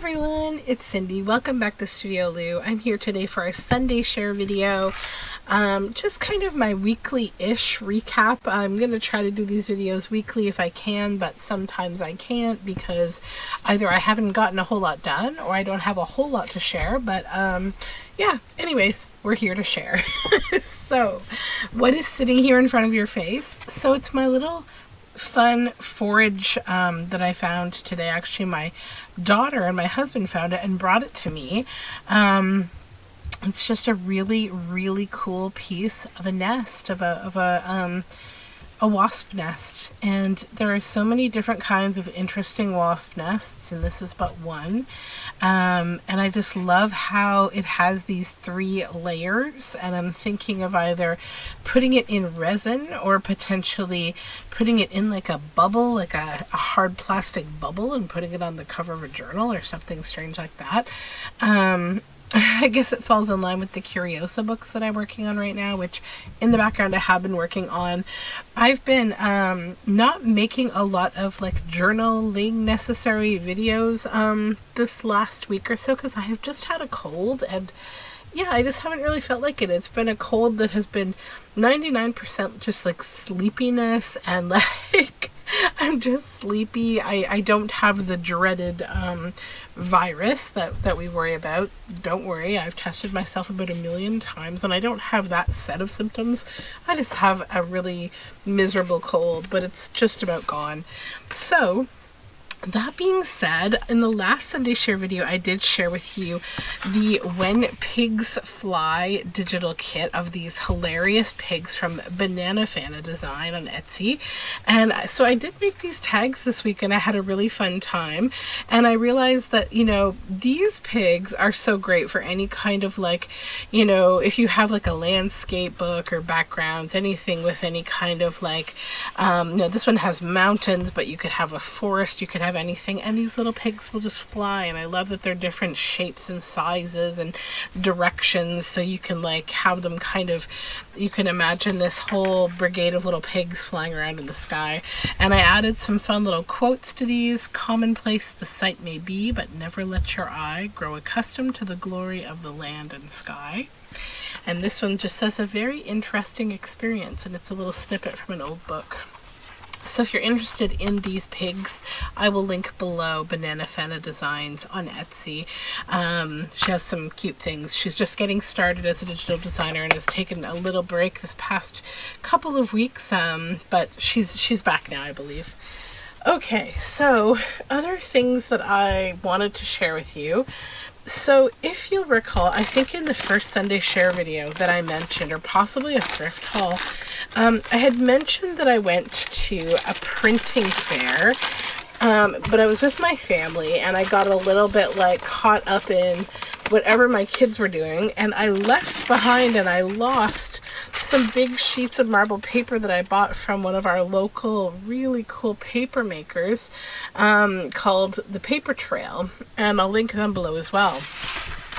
everyone, it's Cindy. Welcome back to Studioloo. I'm here today for a Sunday share video. Just kind of my weekly-ish recap. I'm going to try to do these videos weekly if I can, but sometimes I can't because either I haven't gotten a whole lot done or I don't have a whole lot to share. But yeah, anyways, we're here to share. So, what is sitting here in front of your face? So it's my little fun forage that I found today. Actually, my daughter and my husband found it and brought it to me. It's just a really cool piece of a nest, of a wasp nest, and there are so many different kinds of interesting wasp nests, and this is but one. And I just love how it has these 3 layers, and I'm thinking of either putting it in resin or potentially putting it in like a bubble, like a hard plastic bubble, and putting it on the cover of a journal or something strange like that. I guess it falls in line with the Curiosa books that I'm working on right now, which in the background I have been working on. I've been not making a lot of like journaling necessary videos this last week or so because I have just had a cold, and yeah, I just haven't really felt like it. It's been a cold that has been 99% just like sleepiness and like I'm just sleepy. I don't have the dreaded virus that we worry about. Don't worry, I've tested myself about 1,000,000 times and I don't have that set of symptoms. I just have a really miserable cold, but it's just about gone. So that being said, in the last Sunday share video, I did share with you the When Pigs Fly digital kit of these hilarious pigs from Banana Fana Design on Etsy. And so I did make these tags this week and I had a really fun time. And I realized that, you know, these pigs are so great for any kind of like, you know, if you have like a landscape book or backgrounds, anything with any kind of like, you know, this one has mountains, but you could have a forest, you could have anything, and these little pigs will just fly. And I love that they're different shapes and sizes and directions, so you can like have them kind of, you can imagine this whole brigade of little pigs flying around in the sky. And I added some fun little quotes to these. Commonplace the sight may be, but never let your eye grow accustomed to the glory of the land and sky. And this one just says a very interesting experience, and it's a little snippet from an old book. So if you're interested in these pigs, I will link below Banana Fana Designs on Etsy. She has some cute things. She's just getting started as a digital designer and has taken a little break this past couple of weeks, but she's back now, I believe. Okay, so other things that I wanted to share with you. So if you'll recall, I think in the first Sunday share video that I mentioned, or possibly a thrift haul, I had mentioned that I went to a printing fair, but I was with my family and I got a little bit like caught up in whatever my kids were doing, and I left behind and I lost some big sheets of marble paper that I bought from one of our local really cool paper makers called The Paper Trail, and I'll link them below as well.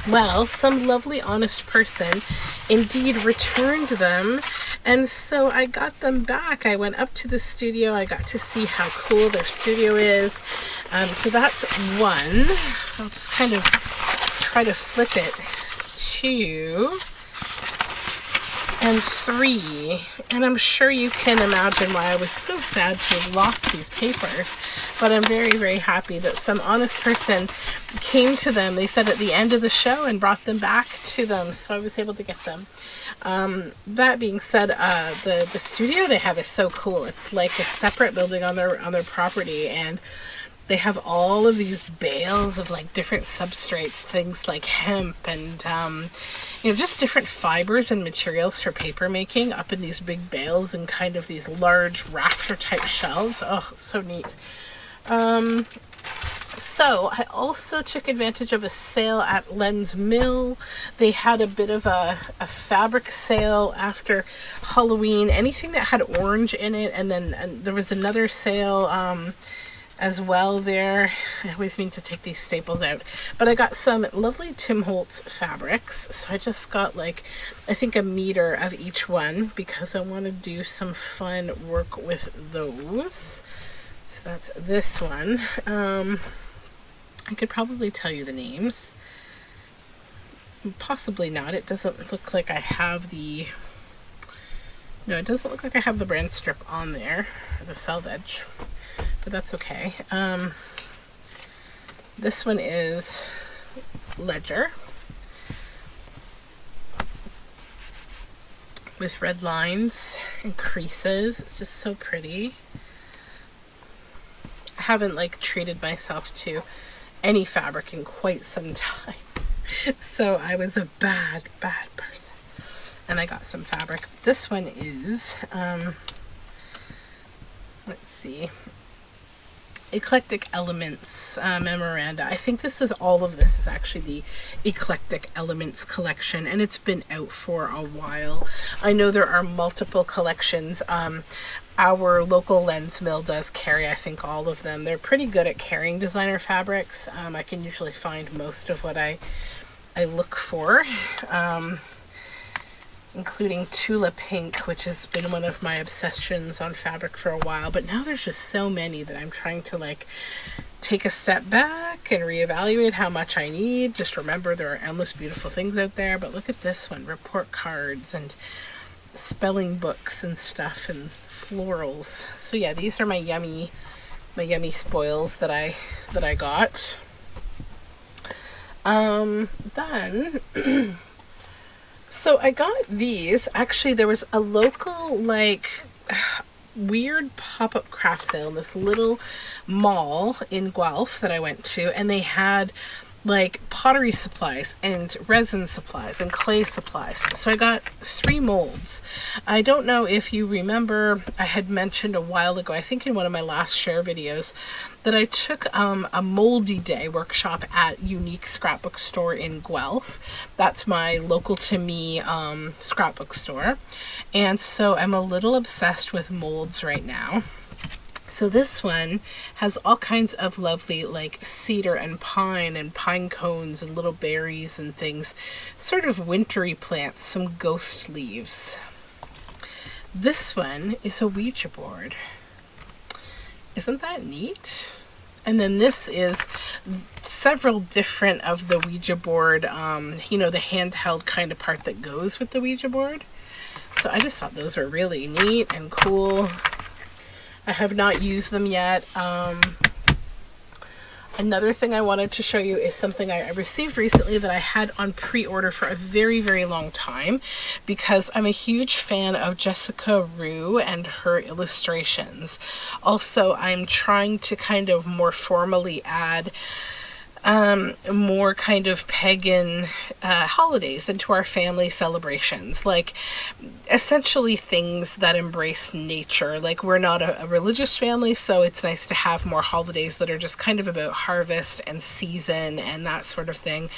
Well, some lovely honest person indeed returned them, and so I got them back. I went up to the studio. I got to see how cool their studio is. So that's one. I'll just kind of try to flip it. 2 and 3, and I'm sure you can imagine why I was so sad to have lost these papers, but I'm very happy that some honest person came to them. They said at the end of the show and brought them back to them, so I was able to get them. That being said, the studio they have is so cool. It's like a separate building on their property, and they have all of these bales of like different substrates, things like hemp and you know, just different fibers and materials for paper making up in these big bales and kind of these large rafter type shelves. Oh, so neat. So I also took advantage of a sale at Len's Mill. They had a bit of a fabric sale after Halloween, anything that had orange in it, and then there was another sale as well there. I always mean to take these staples out, but I got some lovely Tim Holtz fabrics, so I just got like I think 1 meter of each one because I want to do some fun work with those. So that's this one. I could probably tell you the names. Possibly not. It doesn't look like I have the... No, it doesn't look like I have the brand strip on there, or the selvage, but that's okay. This one is Ledger with red lines and creases. It's just so pretty. I haven't like treated myself to any fabric in quite some time. So I was a bad person. And I got some fabric. This one is, let's see, Eclectic Elements Memoranda. I think this is, all of this is actually the Eclectic Elements collection, and it's been out for a while. I know there are multiple collections. Our local lens mill does carry, I think, all of them. They're pretty good at carrying designer fabrics. I can usually find most of what I look for. Including Tula Pink, which has been one of my obsessions on fabric for a while, but now there's just so many that I'm trying to like take a step back and reevaluate how much I need. Just remember there are endless beautiful things out there, but look at this one, report cards and spelling books and stuff and florals. So yeah, these are my yummy spoils that I got. Then so I got these. Actually, there was a local, like, weird pop-up craft sale in this little mall in Guelph that I went to, and they had, like, pottery supplies and resin supplies and clay supplies. So I got 3 molds. I don't know if you remember, I had mentioned a while ago, I think in one of my last share videos, that I took a moldy day workshop at Unique Scrapbook Store in Guelph. That's my local to me scrapbook store. And so I'm a little obsessed with molds right now. So this one has all kinds of lovely like cedar and pine cones and little berries and things, sort of wintry plants, some ghost leaves. This one is a Ouija board. Isn't that neat? And then this is several different of the Ouija board, you know, the handheld kind of part that goes with the Ouija board. So I just thought those were really neat and cool. I have not used them yet. Another thing I wanted to show you is something I received recently that I had on pre-order for a very, very long time, because I'm a huge fan of Jessica Rue and her illustrations. Also, I'm trying to kind of more formally add more kind of pagan holidays into our family celebrations, like essentially things that embrace nature. Like, we're not a religious family, so it's nice to have more holidays that are just kind of about harvest and season and that sort of thing,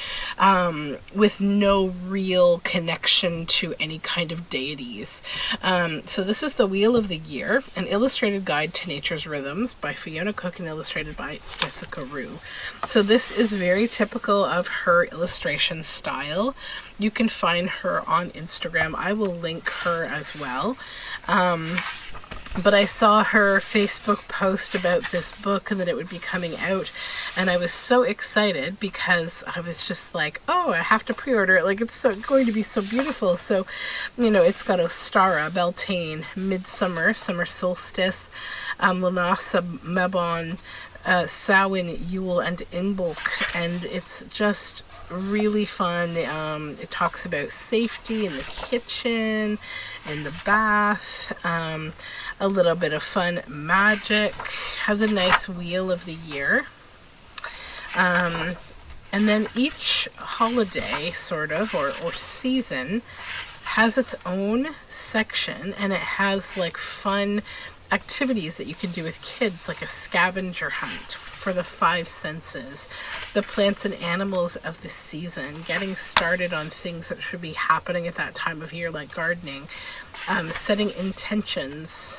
with no real connection to any kind of deities. So this is the Wheel of the Year, an illustrated guide to nature's rhythms by Fiona Cook and illustrated by Jessica Rue. So this is very typical of her illustration style. You can find her on Instagram. I will link her as well. But I saw her Facebook post about this book and that it would be coming out, and I was so excited because I was just like, oh, I have to pre-order it. Like, it's going to be so beautiful. So, you know, it's got Ostara, Beltane, Midsummer, Summer Solstice, Lanasa, Mebon, Samhain, Yule, and Imbolc, and it's just really fun. It talks about safety in the kitchen, in the bath, a little bit of fun magic, has a nice Wheel of the Year. And then each holiday, sort of, or season, has its own section, and it has like fun activities that you can do with kids, like a scavenger hunt for the 5 senses, the plants and animals of the season, getting started on things that should be happening at that time of year, like gardening, setting intentions,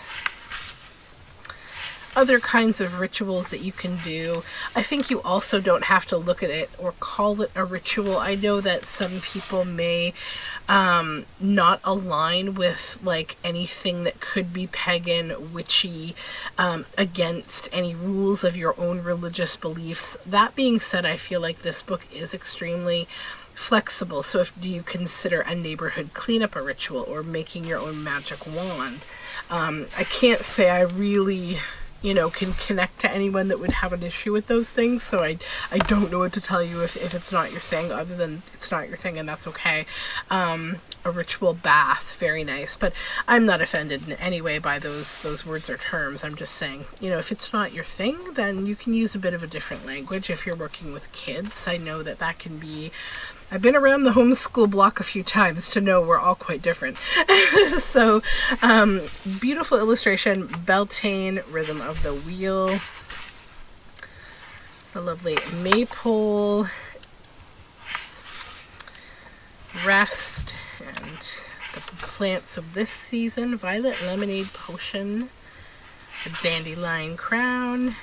other kinds of rituals that you can do. I think you also don't have to look at it or call it a ritual. I know that some people may not align with like anything that could be pagan, witchy, against any rules of your own religious beliefs. That being said, I feel like this book is extremely flexible. So if do you consider a neighborhood cleanup a ritual, or making your own magic wand? I can't say I really, you know, can connect to anyone that would have an issue with those things, so I don't know what to tell you if it's not your thing, other than it's not your thing, and that's okay. A ritual bath, very nice, but I'm not offended in any way by those words or terms. I'm just saying, you know, if it's not your thing, then you can use a bit of a different language. If you're working with kids, I know that that can be, I've been around the homeschool block a few times to know we're all quite different. So, beautiful illustration, Beltane, Rhythm of the Wheel. It's a lovely maypole, rest, and the plants of this season, Violet Lemonade Potion, a dandelion crown.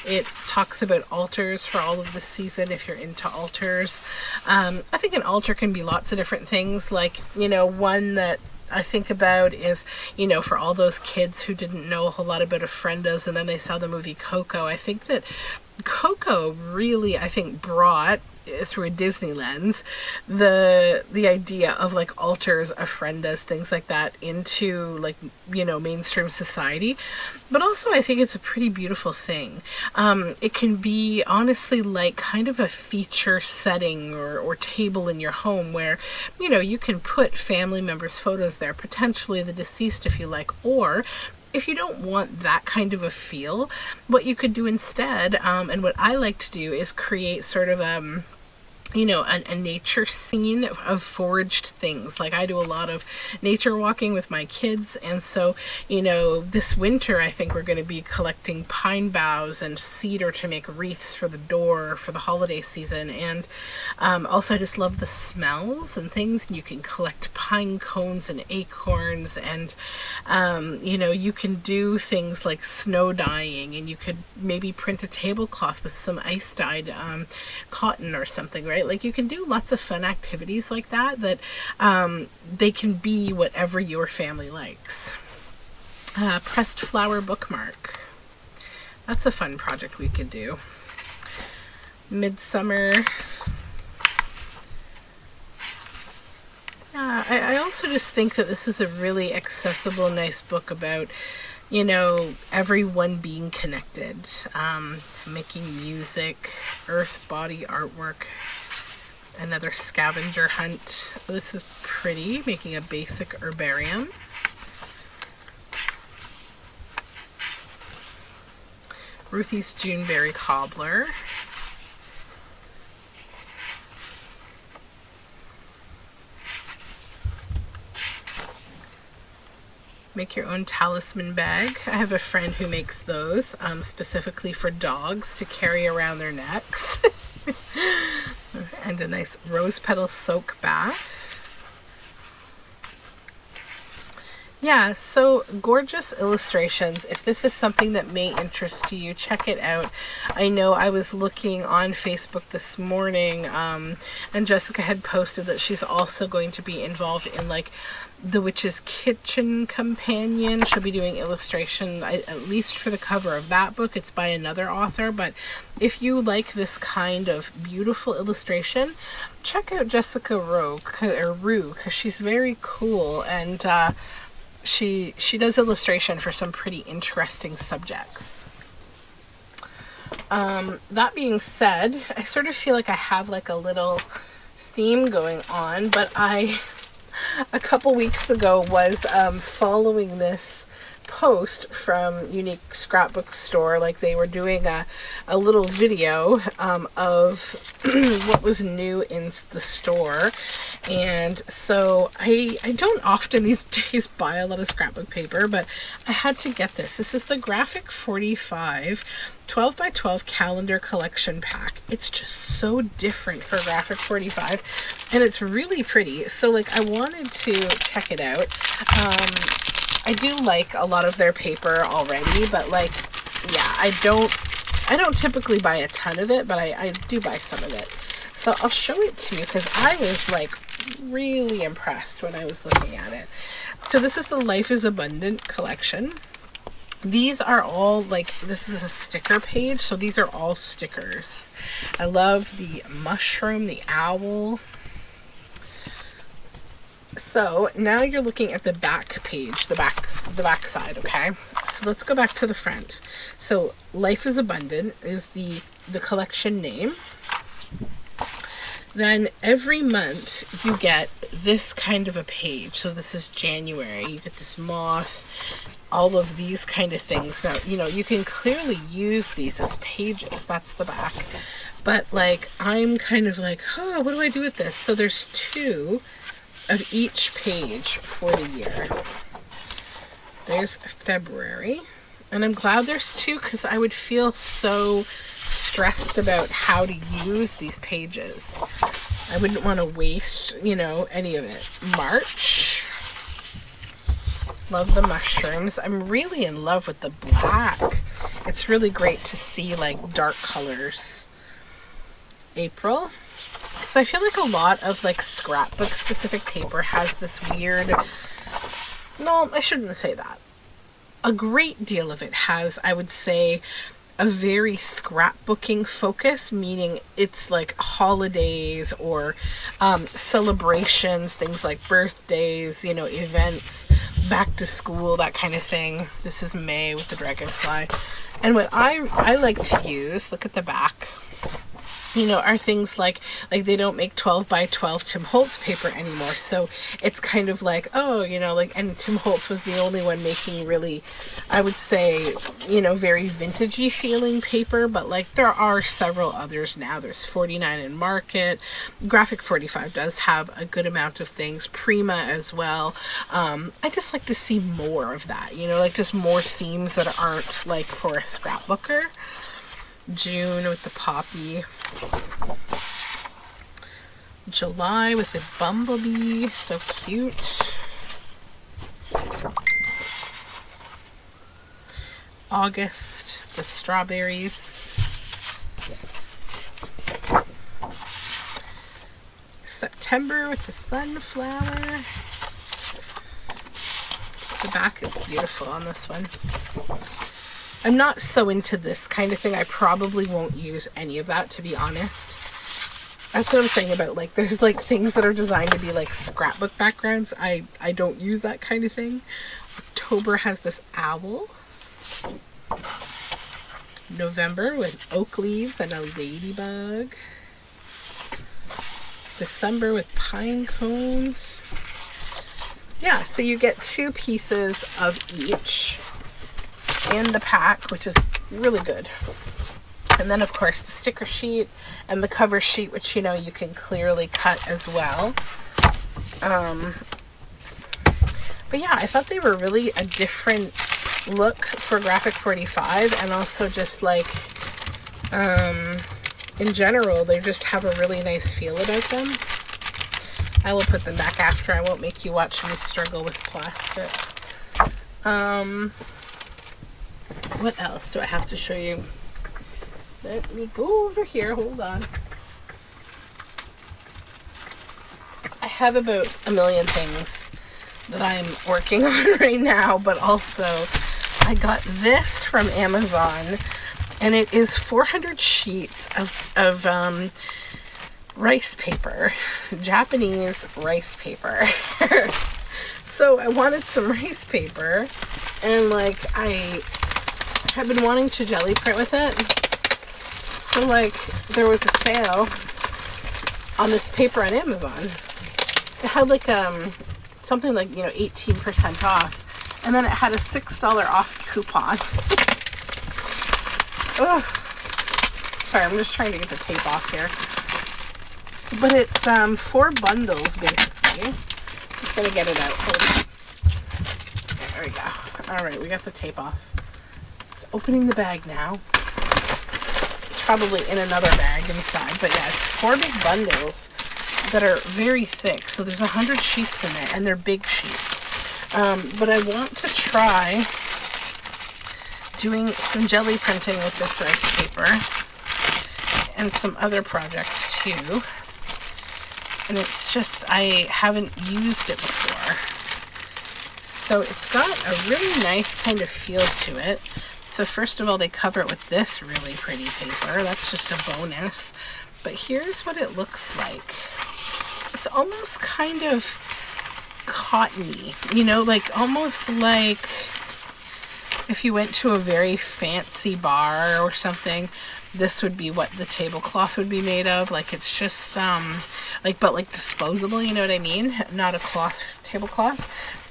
It talks about altars for all of the season if you're into altars. I think an altar can be lots of different things. Like, you know, one that I think about is, you know, for all those kids who didn't know a whole lot about ofrendas and then they saw the movie Coco. I think that Coco really, I think, brought, through a Disney lens, the idea of like altars, ofrendas, things like that into, like, you know, mainstream society. But also I think it's a pretty beautiful thing. It can be honestly like kind of a feature setting or table in your home where, you know, you can put family members' photos there, potentially the deceased if you like, or if you don't want that kind of a feel, what you could do instead, and what I like to do, is create sort of you know, a nature scene of foraged things. Like I do a lot of nature walking with my kids, and so, you know, this winter I think we're going to be collecting pine boughs and cedar to make wreaths for the door for the holiday season. And also I just love the smells and things, and you can collect pine cones and acorns, and you know, you can do things like snow dyeing, and you could maybe print a tablecloth with some ice dyed cotton or something, right? Like you can do lots of fun activities like that, that they can be whatever your family likes. Pressed flower bookmark. That's a fun project we could do. Midsummer. I also just think that this is a really accessible, nice book about, you know, everyone being connected, making music, earth body artwork. Another scavenger hunt. This is pretty, making a basic herbarium. Ruthie's Juneberry Cobbler. Make your own talisman bag. I have a friend who makes those specifically for dogs to carry around their necks. And a nice rose petal soak bath. Yeah, so gorgeous illustrations. If this is something that may interest you, check it out. I know I was looking on Facebook this morning, and Jessica had posted that she's also going to be involved in like the Witch's Kitchen Companion. She'll be doing illustration, at least for the cover of that book. It's by another author, but if you like this kind of beautiful illustration, check out Jessica Rue, because she's very cool, and she does illustration for some pretty interesting subjects. That being said, I sort of feel like I have like a little theme going on, but a couple weeks ago was following this post from Unique Scrapbook Store. Like they were doing a little video of what was new in the store, and so I don't often these days buy a lot of scrapbook paper, but I had to get this. This is the Graphic 45 12 by 12 calendar collection pack. It's just so different for Graphic 45, and it's really pretty. So like I wanted to check it out. I do like a lot of their paper already, but like yeah, I don't typically buy a ton of it, but I do buy some of it. So I'll show it to you because I was like really impressed when I was looking at it. So this is the Life is Abundant collection. These are all like, this is a sticker page, so these are all stickers. I love the mushroom, the owl. So now you're looking at the back page, the back side, okay? So let's go back to the front. So Life is Abundant is the collection name. Then every month you get this kind of a page. So this is January. You get this moth, all of these kind of things. Now, you know, you can clearly use these as pages. That's the back. But like, I'm kind of like, oh, what do I do with this? So there's 2 of each page for the year. There's February. And I'm glad there's 2 because I would feel so stressed about how to use these pages. I wouldn't want to waste, you know, any of it. March. Love the mushrooms. I'm really in love with the black. It's really great to see like dark colors. April. Because I feel like a lot of like scrapbook specific paper has this weird, no, I shouldn't say that. A great deal of it has, I would say, a very scrapbooking focus, meaning it's like holidays or celebrations, things like birthdays, you know, events, back to school, that kind of thing. This is May with the dragonfly. And what I like to use, look at the back, you know, are things like they don't make 12 by 12 Tim Holtz paper anymore. So it's kind of like, oh, you know, like, and Tim Holtz was the only one making really, I would say, you know, very vintagey feeling paper. But like there are several others now. There's 49 in Market. Graphic 45 does have a good amount of things. Prima as well. I just like to see more of that, you know, like just more themes that aren't like for a scrapbooker. June with the poppy. July with the bumblebee, so cute. August, the strawberries. September with the sunflower. The back is beautiful on this one. I'm not so into this kind of thing. I probably won't use any of that, to be honest. That's what I'm saying about, like, there's like things that are designed to be like scrapbook backgrounds. I don't use that kind of thing. October has this owl. November with oak leaves and a ladybug. December with pine cones. Yeah, so you get 2 pieces of each in the pack, which is really good. And then of course the sticker sheet and the cover sheet, which, you know, you can clearly cut as well. But yeah, I thought they were really a different look for Graphic 45, and also just like in general, they just have a really nice feel about them. I will put them back after. I won't make you watch me struggle with plastic. What else do I have to show you? Let me go over here. Hold on. I have about a million things that I'm working on right now, but also I got this from Amazon, and it is 400 sheets of rice paper, Japanese rice paper. So I wanted some rice paper, and like I have been wanting to jelly print with it. So like there was a sale on this paper on Amazon. It had like something like, you know, 18% off, and then it had a $6 off coupon. Ugh. Sorry, I'm just trying to get the tape off here. But it's 4 bundles basically. Just gonna get it out. There we go. All right, we got the tape off. So opening the bag now. It's probably in another bag inside, but yeah, it's 4 big bundles that are very thick. So there's 100 sheets in there, and they're big sheets. But I want to try doing some jelly printing with this rice paper and some other projects too. And it's just, I haven't used it before. So it's got a really nice kind of feel to it. So first of all, they cover it with this really pretty paper. That's just a bonus. But here's what it looks like. It's almost kind of cottony, you know, like almost like if you went to a very fancy bar or something, this would be what the tablecloth would be made of. Like it's just but like disposable, you know what I mean? Not a cloth tablecloth.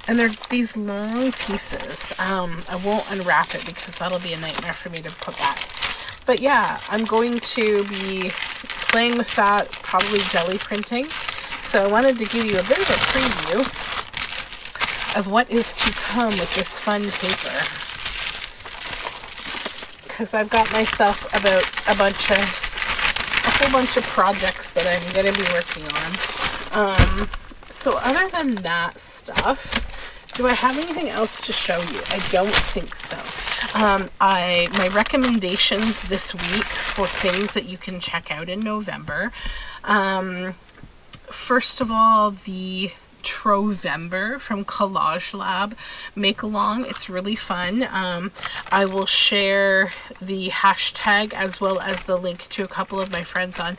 And they're these long pieces. I won't unwrap it because that'll be a nightmare for me to put back. But yeah, I'm going to be playing with that, probably jelly printing. So I wanted to give you a bit of a preview of what is to come with this fun paper. Because I've got myself about a whole bunch of projects that I'm going to be working on. So other than that stuff, do I have anything else to show you? I don't think so. My recommendations this week for things that you can check out in November. First of all, the Trovember from Collage Lab make along. It's really fun. I will share the hashtag as well as the link to a couple of my friends on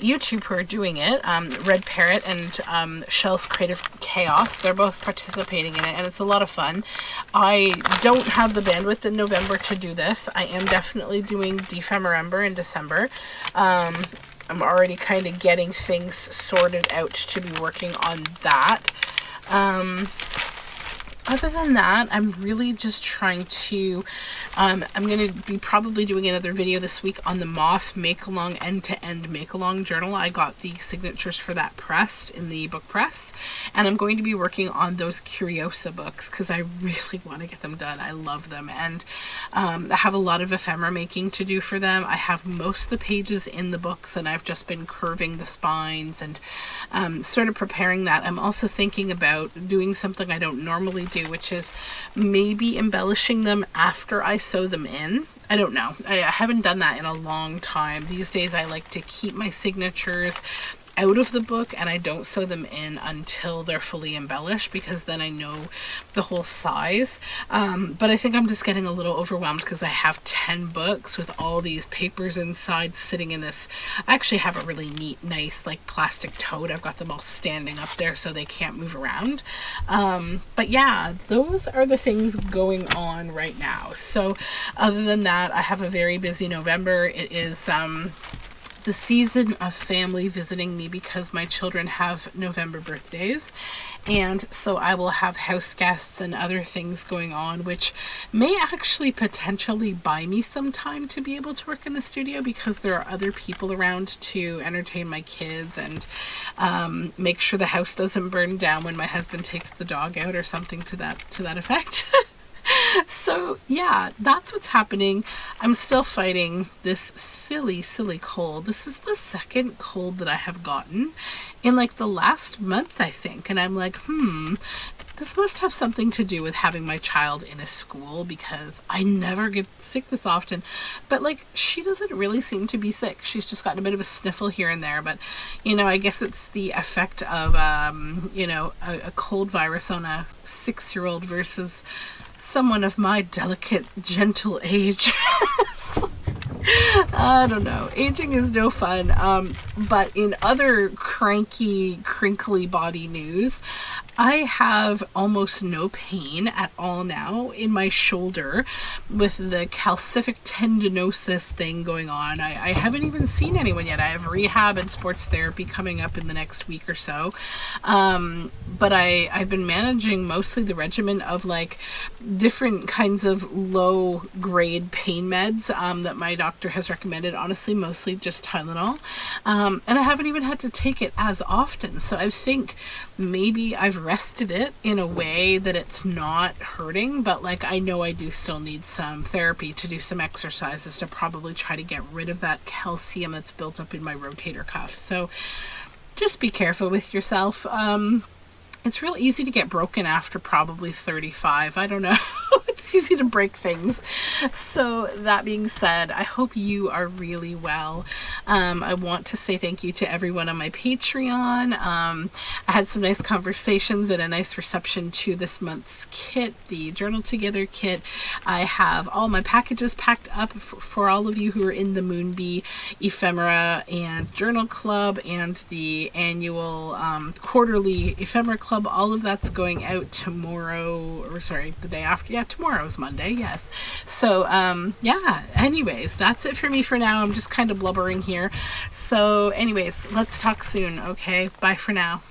YouTube who are doing it. Red Parrot and Shell's Creative Chaos. They're both participating in it and it's a lot of fun. I don't have the bandwidth in November to do this. I am definitely doing Defemorember in December. I'm already kind of getting things sorted out to be working on that. Other than that, I'm really just trying to, I'm going to be probably doing another video this week on the Moth Make-Along End-to-End Make-Along Journal. I got the signatures for that pressed in the book press, and I'm going to be working on those Curiosa books because I really want to get them done. I love them, and I have a lot of ephemera making to do for them. I have most of the pages in the books, and I've just been curving the spines and sort of preparing that. I'm also thinking about doing something I don't normally do, which is maybe embellishing them after I sew them in. I don't know. I haven't done that in a long time. These days I like to keep my signatures out of the book and I don't sew them in until they're fully embellished because then I know the whole size. But I think I'm just getting a little overwhelmed because I have 10 books with all these papers inside sitting in this. I actually have a really neat, nice like plastic tote. I've got them all standing up there so they can't move around. But yeah, those are the things going on right now. So other than that, I have a very busy November. It is the season of family visiting me because my children have November birthdays, and so I will have house guests and other things going on, which may actually potentially buy me some time to be able to work in the studio because there are other people around to entertain my kids and make sure the house doesn't burn down when my husband takes the dog out or something to that effect. So yeah, that's what's happening. I'm still fighting this silly cold. This is the second cold that I have gotten in like the last month, I think. And I'm like, this must have something to do with having my child in a school because I never get sick this often. But like, she doesn't really seem to be sick. She's just gotten a bit of a sniffle here and there. But, you know, I guess it's the effect of, you know, a cold virus on a 6-year-old versus someone of my delicate, gentle age. I don't know. Aging is no fun. But in other cranky, crinkly body news, I have almost no pain at all now in my shoulder with the calcific tendinosis thing going on. I haven't even seen anyone yet. I have rehab and sports therapy coming up in the next week or so. But I've been managing mostly the regimen of like different kinds of low grade pain meds that my doctor has recommended. Honestly, mostly just Tylenol. And I haven't even had to take it as often. So I think maybe I've rested it in a way that it's not hurting, but like I know I do still need some therapy to do some exercises to probably try to get rid of that calcium that's built up in my rotator cuff. So just be careful with yourself. It's real easy to get broken after probably 35. I don't know. It's easy to break things. So that being said, I hope you are really well. I want to say thank you to everyone on my Patreon. I had some nice conversations and a nice reception to this month's kit, the Journal Together kit. I have all my packages packed up for all of you who are in the Moonbee Ephemera and Journal Club and the annual quarterly Ephemera Club. All of that's going out tomorrow, or sorry, the day after. Yeah, tomorrow's Monday, yes. So, yeah, anyways, that's it for me for now. I'm just kind of blubbering here. So, anyways, let's talk soon, okay? Bye for now.